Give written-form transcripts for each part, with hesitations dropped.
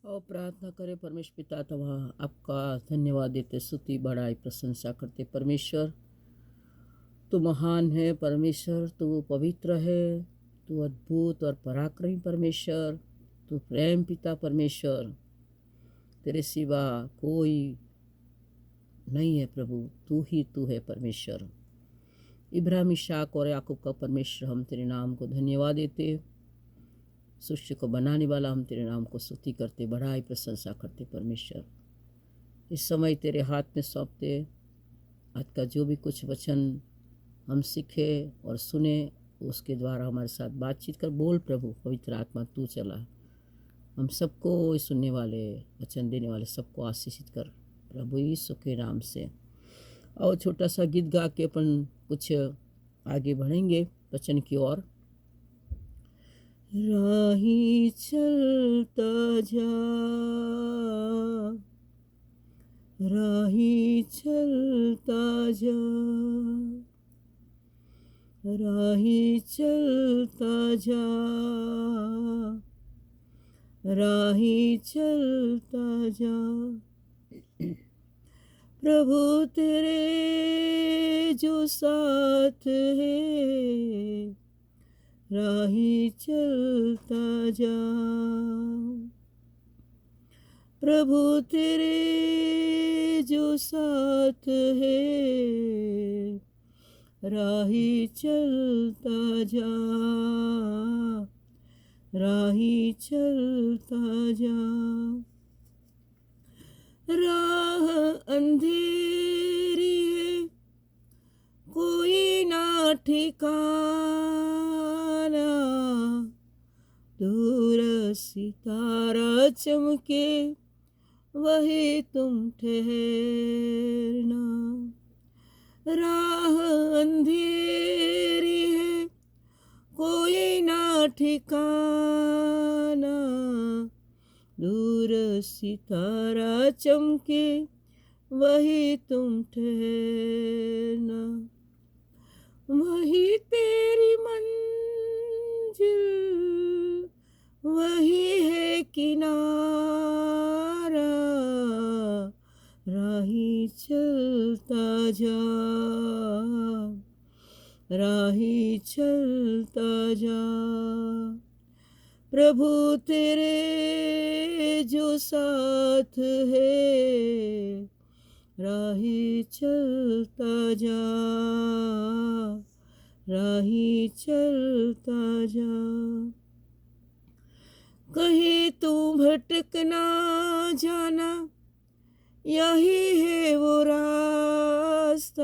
और प्रार्थना करें। परमेश्वर पिता तवा आपका धन्यवाद देते, स्तुति बढ़ाई प्रशंसा करते। परमेश्वर तू महान है, परमेश्वर तू पवित्र है, तू अद्भुत और पराक्रमी परमेश्वर, तू प्रेम पिता परमेश्वर। तेरे सिवा कोई नहीं है प्रभु, तू है परमेश्वर। इब्राहिम, इशाक और याकूब का परमेश्वर, हम तेरे नाम को धन्यवाद देते। सृष्टि को बनाने वाला, हम तेरे नाम को स्तुति करते, बढ़ाई प्रशंसा करते। परमेश्वर इस समय तेरे हाथ में सौंपते। आज का जो भी कुछ वचन हम सीखे और सुने, उसके द्वारा हमारे साथ बातचीत कर। बोल प्रभु, पवित्र आत्मा तू चला। हम सबको, सुनने वाले, वचन देने वाले सबको आशीषित कर प्रभु यीशु के नाम से। और छोटा सा गीत गा के अपन कुछ आगे बढ़ेंगे वचन की ओर। राही चलता जा, राही चलता जा, राही चलता जा, राही चलता जा। प्रभु तेरे जो साथ है, राही चलता जा। प्रभु तेरे जो साथ है, राही चलता जा, राही चलता जा। राह अंधेरी है, कोई ना ठिकाना, दूर सितारा चमके, वही तुम ठहरना। राह अंधेरी है, कोई ना ठिकाना, दूर सितारा चमके, वही तुम ठहरना। वही तेरी मंजिल, वही है किनारा, राही चलता जा, राही चलता जा। प्रभु तेरे जो साथ है, राही चलता जा, राही चलता जा। कहीं तू भटक ना जाना, यही है वो रास्ता,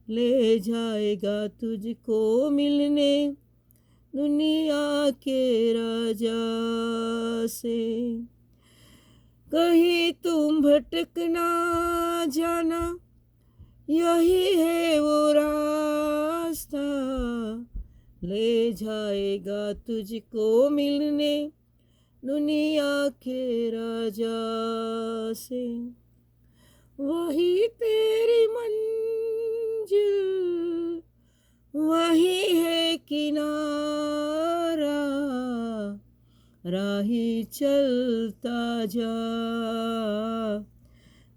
ले जाएगा तुझको मिलने दुनिया के राजा से। कहीं तुम भटक ना जाना, यही है वो रास्ता, ले जाएगा तुझको मिलने दुनिया के राजा से। वही तेरी मंजिल, वही है किनारा, राही चलता जा,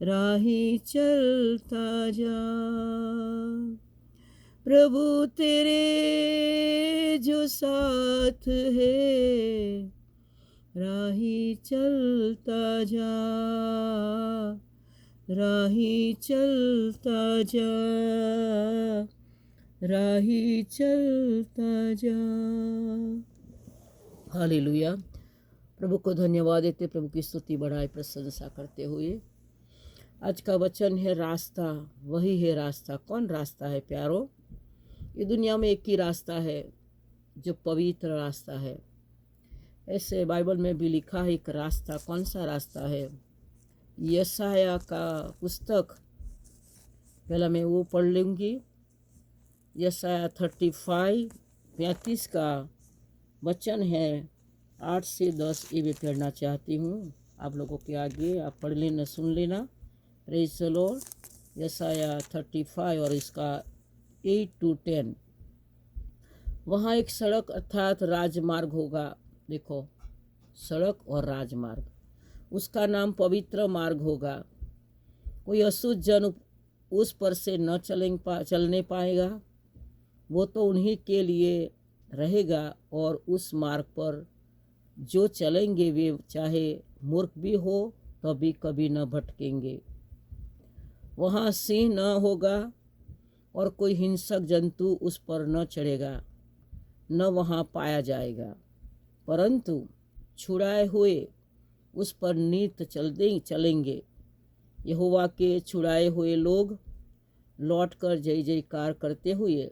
राही चलता जा। प्रभु तेरे जो साथ है, राही चलता जा, राही चलता जा, राही चलता जा। हालेलुया। प्रभु को धन्यवाद देते, प्रभु की स्तुति बढ़ाए प्रशंसा करते हुए। आज का वचन है रास्ता, वही है रास्ता। कौन रास्ता है प्यारो? ये दुनिया में एक ही रास्ता है जो पवित्र रास्ता है। ऐसे बाइबल में भी लिखा है एक रास्ता। कौन सा रास्ता है? यशाया का पुस्तक, पहला मैं वो पढ़ लूँगी। यशाया 35 का वचन है 8 से 10, ये मैं पढ़ना चाहती हूँ आप लोगों के आगे। आप पढ़ लेना, सुन लेना। Praise the Lord. यशाया 35 और इसका 8 to 10। वहाँ एक सड़क अर्थात राजमार्ग होगा। देखो, सड़क और राजमार्ग, उसका नाम पवित्र मार्ग होगा। कोई अशुद्ध जन उस पर से न चलने पाएगा। वो तो उन्हीं के लिए रहेगा और उस मार्ग पर जो चलेंगे वे चाहे मूर्ख भी हो तो भी कभी न भटकेंगे। वहाँ सिंह न होगा और कोई हिंसक जंतु उस पर न चढ़ेगा, न वहाँ पाया जाएगा, परंतु छुड़ाए हुए उस पर नित्य चलेंगे। यहोवा के छुड़ाए हुए लोग लौटकर जय जयकार करते हुए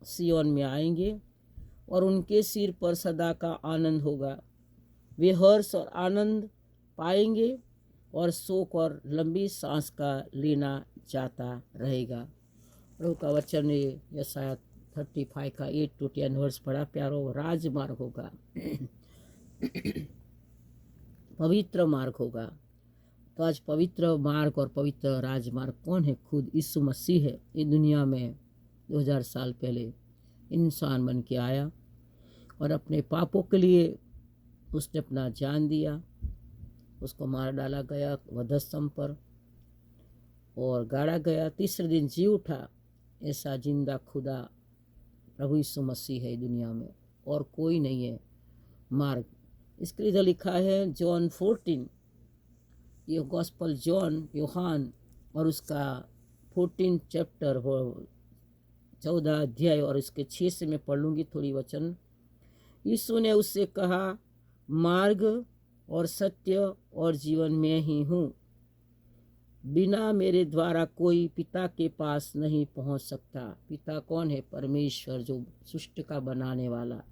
सियोन में आएंगे और उनके सिर पर सदा का आनंद होगा। वे हर्ष और आनंद पाएंगे और शोक और लंबी सांस का लेना जाता रहेगा। प्रभु का वचन यशाया 35 का 8 to 10 वर्ष बड़ा प्यारा राजमार्ग होगा, पवित्र मार्ग होगा। तो आज पवित्र मार्ग और पवित्र राजमार्ग कौन है? खुद यीशु मसीह है। ये दुनिया में 2000 साल पहले इंसान बन के आया और अपने पापों के लिए उसने अपना जान दिया। उसको मार डाला गया वधस्तंभ पर और गाड़ा गया। तीसरे दिन जी उठा। ऐसा जिंदा खुदा प्रभु यीशु मसीह है दुनिया में, और कोई नहीं है मार्ग। इसके लिए लिखा है जॉन 14, ये गॉस्पल जॉन यूहान और उसका 14 चैप्टर 14 अध्याय और इसके 6 से मैं पढ़ लूँगी थोड़ी वचन। यीशु ने उससे कहा, मार्ग और सत्य और जीवन में ही हूँ। बिना मेरे द्वारा कोई पिता के पास नहीं पहुँच सकता। पिता कौन है? परमेश्वर, जो सृष्टि का बनाने वाला।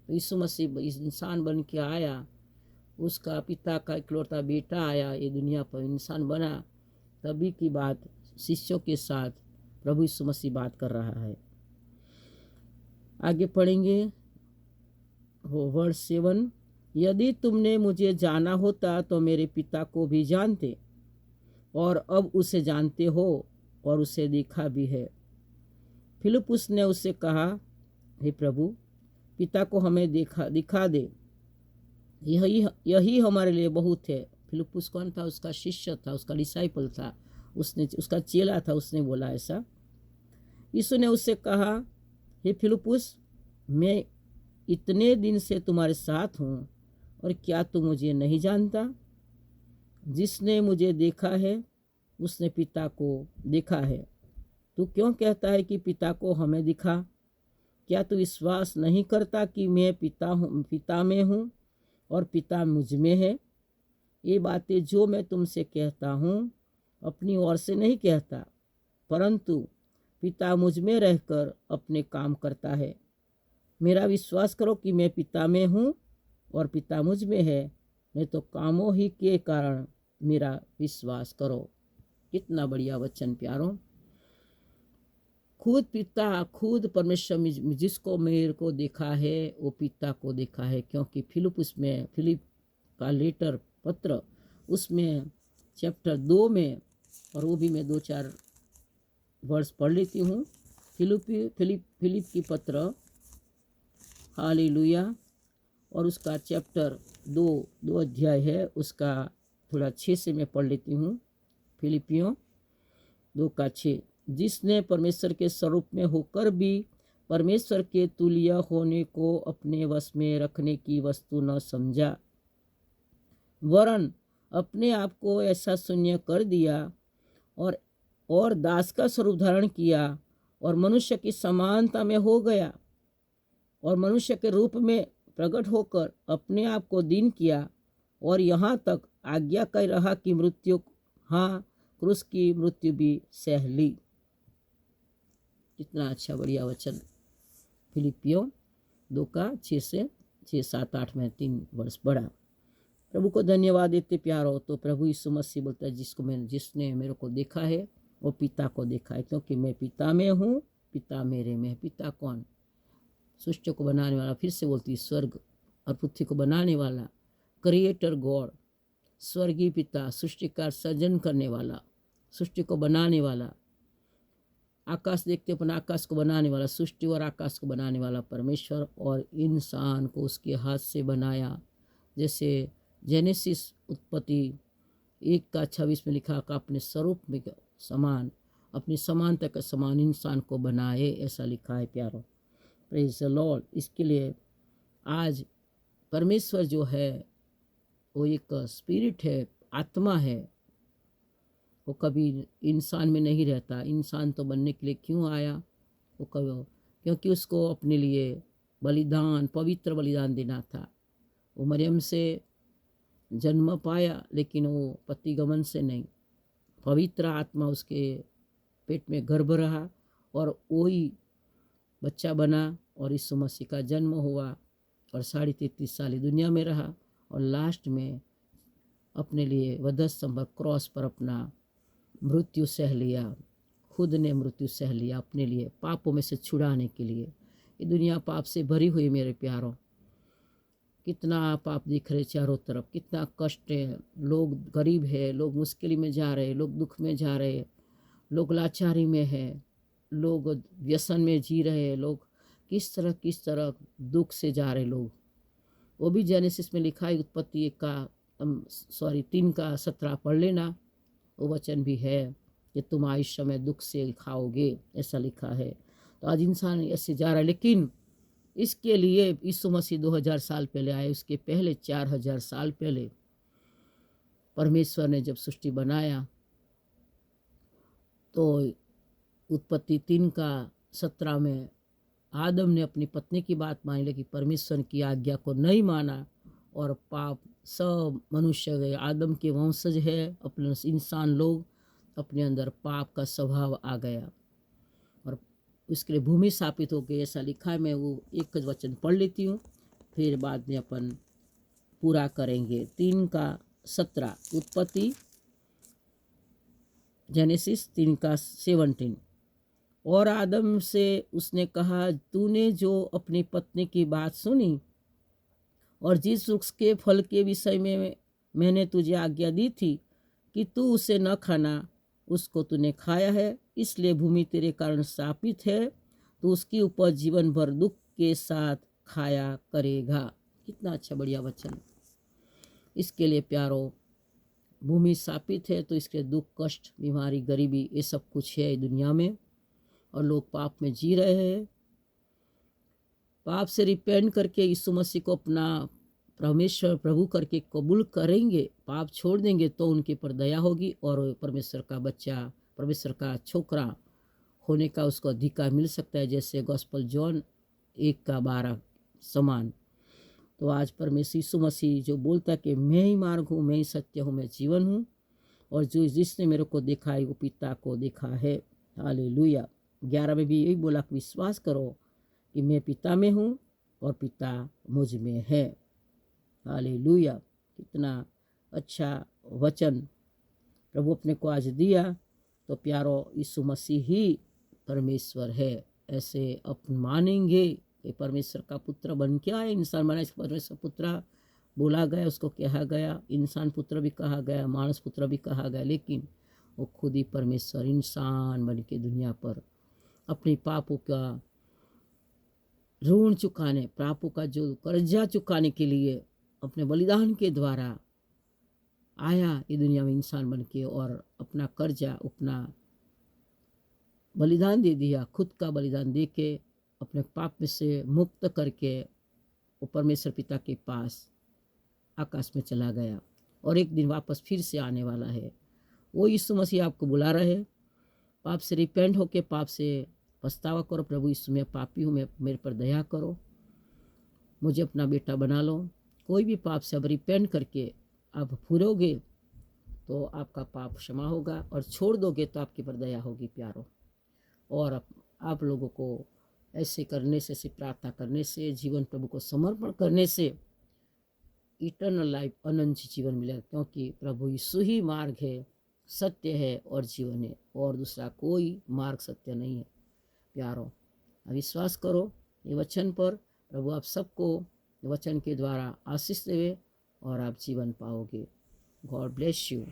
तो यीशु मसीह इंसान बन के आया, उसका पिता का इकलौता बेटा आया, ये दुनिया पर इंसान बना। तभी की बात शिष्यों के साथ प्रभु यीशु मसीह बात कर रहा है। आगे पढ़ेंगे वो वर्ष 7। यदि तुमने मुझे जाना होता तो मेरे पिता को भी जानते, और अब उसे जानते हो और उसे देखा भी है। फिलिप्पुस ने उससे कहा, हे प्रभु, पिता को हमें दिखा दे, यही हमारे लिए बहुत है। फिलिप्पुस कौन था? उसका शिष्य था, उसका डिसाइपल था, उसका चेला था। उसने बोला ऐसा। यीशु ने उससे कहा, हे फिलिप्पुस, मैं इतने दिन से तुम्हारे साथ हूँ और क्या तू मुझे नहीं जानता? जिसने मुझे देखा है उसने पिता को देखा है। तू क्यों कहता है कि पिता को हमें दिखा? क्या तू विश्वास नहीं करता कि मैं पिता में हूँ और पिता मुझ में है? ये बातें जो मैं तुमसे कहता हूँ अपनी ओर से नहीं कहता, परंतु पिता मुझ में रहकर अपने काम करता है। मेरा विश्वास करो कि मैं पिता में हूँ और पिता मुझ में है, नहीं तो कामों ही के कारण मेरा विश्वास करो। कितना बढ़िया वचन प्यारों। खुद पिता, खुद परमेश्वर जिसको मेरे को देखा है वो पिता को देखा है। क्योंकि फिलिप का लेटर पत्र, उसमें चैप्टर 2 में, और वो भी मैं 2-4 वर्ष पढ़ लेती हूँ। फिलिप की पत्र, हालेलुया, और उसका चैप्टर 2 अध्याय है, उसका थोड़ा 6 से मैं पढ़ लेती हूँ। फिलिपियों 2:6, जिसने परमेश्वर के स्वरूप में होकर भी परमेश्वर के तुल्य होने को अपने वश में रखने की वस्तु न समझा, वरन अपने आप को ऐसा शून्य कर दिया और दास का स्वरूप धारण किया और मनुष्य की समानता में हो गया, और मनुष्य के रूप में प्रकट होकर अपने आप को दीन किया, और यहाँ तक आज्ञा कर रहा कि मृत्यु, हाँ, क्रूस की मृत्यु भी सह ली। कितना अच्छा बढ़िया वचन। फिलिपियों 2:6-7-8 में 3 वर्ष बढ़ा। प्रभु को धन्यवाद देते प्यारो। तो प्रभु यीशु मसीह बोलता है, जिसने मेरे को देखा है वो पिता को देखा है, क्योंकि मैं पिता में हूँ, पिता मेरे में है। पिता कौन? सृष्टि को बनाने वाला। फिर से बोलती, स्वर्ग और पृथ्वी को बनाने वाला, क्रिएटर गॉड, स्वर्गीय पिता, सृष्टि का सर्जन करने वाला, सृष्टि को बनाने वाला, आकाश देखते अपन आकाश को बनाने वाला, सृष्टि और आकाश को बनाने वाला परमेश्वर, और इंसान को उसके हाथ से बनाया, जैसे जेनेसिस उत्पत्ति 1:26 में लिखा कि अपने स्वरूप में समान, अपनी समानता के समान इंसान को बनाए, ऐसा लिखा है प्यारो। Praise the Lord. इसके लिए आज परमेश्वर जो है वो एक स्पिरिट है, आत्मा है, वो कभी इंसान में नहीं रहता। इंसान तो बनने के लिए क्यों आया? वो कभी, क्योंकि उसको अपने लिए बलिदान, पवित्र बलिदान देना था। वो मरियम से जन्म पाया, लेकिन वो पतिगमन से नहीं, पवित्र आत्मा उसके पेट में गर्भ रहा और वही बच्चा बना और यीशु मसीह का जन्म हुआ और 33.5 साल दुनिया में रहा और लास्ट में अपने लिए वधस्तंभ क्रॉस पर अपना मृत्यु सह लिया। खुद ने मृत्यु सह लिया अपने लिए, पापों में से छुड़ाने के लिए। ये दुनिया पाप से भरी हुई मेरे प्यारों, कितना पाप दिख रहे चारों तरफ, कितना कष्ट है, लोग गरीब है, लोग मुश्किल में जा रहे, लोग दुख में जा रहे, लोग लाचारी में है, लोग व्यसन में जी रहे, लोग किस तरह दुख से जा रहे लोग। वो भी जेनेसिस में लिखा है, उत्पत्ति 3:17 पढ़ लेना, वो वचन भी है कि तुम आयुष्य में दुख से खाओगे, ऐसा लिखा है। तो आज इंसान ऐसे जा रहा है, लेकिन इसके लिए यीशु मसीह 2000 साल पहले आए। उसके पहले 4000 साल पहले परमेश्वर ने जब सृष्टि बनाया तो उत्पत्ति 3:17 में आदम ने अपनी पत्नी की बात मानी, लेकिन परमेश्वर की आज्ञा को नहीं माना और पाप सब मनुष्य आदम के वंशज है, अपने इंसान लोग, अपने अंदर पाप का स्वभाव आ गया और उसके लिए भूमि स्थापित हो गई, ऐसा लिखा है। मैं वो एक वचन पढ़ लेती हूँ, फिर बाद में अपन पूरा करेंगे। 3:17 उत्पत्ति जेनेसिस 3:17। और आदम से उसने कहा, तूने जो अपनी पत्नी की बात सुनी और जिस वृक्ष के फल के विषय में मैंने तुझे आज्ञा दी थी कि तू उसे न खाना, उसको तूने खाया है, इसलिए भूमि तेरे कारण शापित है, तो उसकी उपज जीवन भर दुख के साथ खाया करेगा। कितना अच्छा बढ़िया वचन। इसके लिए प्यारो, भूमि शापित है तो इसके दुख, कष्ट, बीमारी, गरीबी, ये सब कुछ है दुनिया में और लोग पाप में जी रहे हैं। पाप से रिपेंट करके यीशु मसीह को अपना परमेश्वर प्रभु करके कबूल करेंगे, पाप छोड़ देंगे तो उनके पर दया होगी और परमेश्वर का बच्चा, परमेश्वर का छोकरा होने का उसको अधिकार मिल सकता है, जैसे गॉस्पेल जॉन 1:12 समान। तो आज परमेश्वर यीशु मसीह जो बोलता है कि मैं ही मार्ग हूँ, मैं ही सत्य हूँ, मैं जीवन हूँ, और जो जिसने मेरे को देखा है वो पिता को देखा है। हालेलुया। 11 में भी यही बोला कि विश्वास करो कि मैं पिता में हूँ और पिता मुझ में है। हालेलुया। कितना अच्छा वचन प्रभु अपने को आज दिया। तो प्यारो, यीशु मसीह ही परमेश्वर है, ऐसे अपन मानेंगे कि परमेश्वर का पुत्र बन के आए, इंसान बना, परमेश्वर पुत्र बोला गया, उसको कहा गया, इंसान पुत्र भी कहा गया, मानस पुत्र भी कहा गया, लेकिन वो खुद ही परमेश्वर इंसान बन के दुनिया पर अपने पापों का ऋण चुकाने, पापों का जो कर्जा चुकाने के लिए अपने बलिदान के द्वारा आया ये दुनिया में इंसान बन के और अपना कर्जा, अपना बलिदान दे दिया, खुद का बलिदान दे के अपने पाप में से मुक्त करके वो परमेश्वर पिता के पास आकाश में चला गया और एक दिन वापस फिर से आने वाला है। वो यीशु मसीह आपको बुला रहे हैं, पाप से रिपेंट होके पाप से पछतावा करो, प्रभु यीशु मैं पापी हूँ, मैं मेरे पर दया करो, मुझे अपना बेटा बना लो। कोई भी पाप से अब रिपेंट करके आप फुरोगे तो आपका पाप क्षमा होगा और छोड़ दोगे तो आपके पर दया होगी प्यारो। और आप लोगों को ऐसे करने से, ऐसे प्रार्थना करने से, जीवन प्रभु को समर्पण करने से इटर्नल लाइफ, अनंत जीवन मिलेगा, क्योंकि प्रभु यीशु ही मार्ग है, सत्य है और जीवन है, और दूसरा कोई मार्ग सत्य नहीं है प्यारो। विश्वास करो ये वचन पर, प्रभु आप सबको वचन के द्वारा आशीष देवे और आप जीवन पाओगे। God bless you.